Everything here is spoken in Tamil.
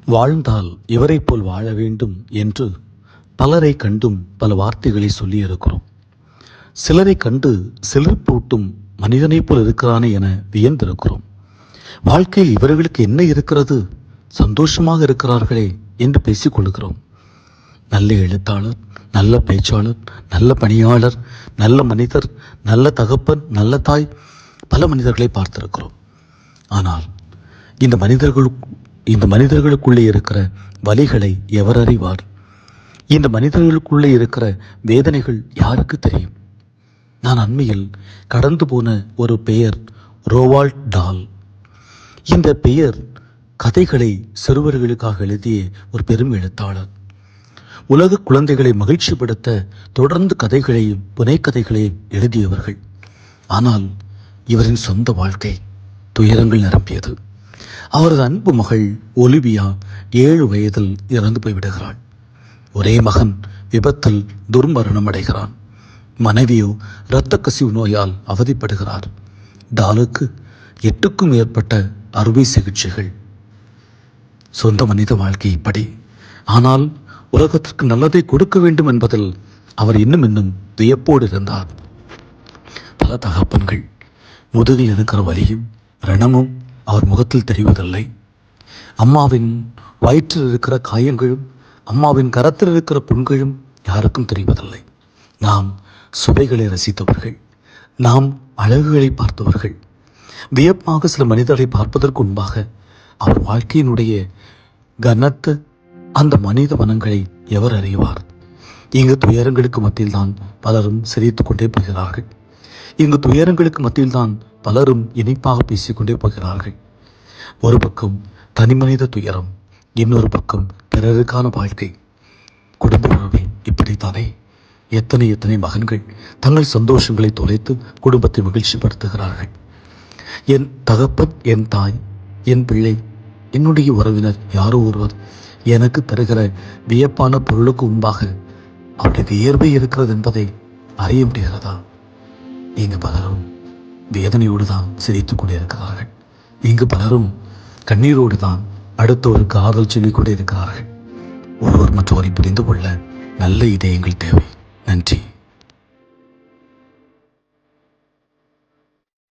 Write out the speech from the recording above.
வாழ்ந்தால் இவரைப் போல் வாழ வேண்டும் என்று பலரை கண்டும் பல வார்த்தைகளை சொல்லியிருக்கிறோம். சிலரை கண்டு சிலிர்ப்பூட்டும் மனிதனைப் போல் இருக்கிறானே என வியந்திருக்கிறோம். வாழ்க்கையில் இவர்களுக்கு என்ன இருக்கிறது, சந்தோஷமாக இருக்கிறார்களே என்று பேசிக்கொள்கிறோம். நல்ல எழுத்தாளர், நல்ல பேச்சாளர், நல்ல பணியாளர், நல்ல மனிதர், நல்ல தகப்பன், நல்ல தாய், பல மனிதர்களை பார்த்திருக்கிறோம். ஆனால் இந்த மனிதர்களுக்குள்ளே இருக்கிற வலிகளை எவர் அறிவார்? இந்த மனிதர்களுக்குள்ளே இருக்கிற வேதனைகள் யாருக்கு தெரியும்? நான் அண்மையில் கடந்து போன ஒரு பெயர் ரோவால்ட் டால். இந்த பெயர் கதைகளை சிறுவர்களுக்காக எழுதிய ஒரு பெரும் எழுத்தாளர். உலக குழந்தைகளை மகிழ்ச்சிப்படுத்த தொடர்ந்து கதைகளையும் புனைக்கதைகளையும் எழுதியவர்கள். ஆனால் இவரின் சொந்த வாழ்க்கை துயரங்கள் நிரம்பியது. அவரது அன்பு மகள் ஒலிவியா 7 வயதில் இறந்து போய்விடுகிறாள். ஒரே மகன் விபத்தில் துர்மரணம் அடைகிறான். மனைவியோ இரத்த கசிவு நோயால் அவதிப்படுகிறார். டாலுக்கு 8க்கும் மேற்பட்ட அறுவை சிகிச்சைகள். சொந்த மனித வாழ்க்கை இப்படி. ஆனால் உலகத்திற்கு நல்லதை கொடுக்க வேண்டும் என்பதில் அவர் இன்னும் வியப்போடு இருந்தார். பல தகப்பன்கள் முதுகில் இருக்கிற வலியும் ரணமும் அவர் முகத்தில் தெரிவதில்லை. அம்மாவின் வயிற்றில் இருக்கிற காயங்களும் அம்மாவின் கரத்தில் இருக்கிற புண்களும் யாருக்கும் தெரிவதில்லை. நாம் சுவைகளை ரசித்தவர்கள், நாம் அழகுகளை பார்த்தவர்கள். வியப்பாக சில மனிதரை பார்ப்பதற்கு முன்பாக அவர் வாழ்க்கையினுடைய கனத்த அந்த மனித மனங்களை எவர் அறிவார்? இங்கு துயரங்களுக்கு மத்தியில் தான் பலரும் சிரித்துக் கொண்டே போகிறார்கள். இங்கு துயரங்களுக்கு மத்தியில் தான் பலரும் இனிப்பாக பேசிக்கொண்டே போகிறார்கள். ஒரு பக்கம் தனிமனித துயரம், இன்னொரு பக்கம் பிறருக்கான வாழ்க்கை. குடும்ப உறவை இப்படித்தானே? எத்தனை மகன்கள் தங்கள் சந்தோஷங்களை தொலைத்து குடும்பத்தை மகிழ்ச்சிப்படுத்துகிறார்கள். என் தகப்பன், என் தாய், என் பிள்ளை, என்னுடைய உறவினர் யாரோ ஒருவர் எனக்கு தருகிற வியப்பான பொருளுக்கு முன்பாக அவருடைய வியர்வை இருக்கிறது என்பதை அறிய முடிகிறதா? இங்கு பலரும் வேதனையோடு தான் சிரித்துக் கொண்டே இருக்கிறார்கள். இங்கு பலரும் கண்ணீரோடு தான் அடுத்தவருக்கு ஆறுதல் சொல்லிக் கொண்டே இருக்கிறார்கள். ஒருவர் மற்றவரை புரிந்து கொள்ள நல்ல இதயங்கள் தேவை. நன்றி.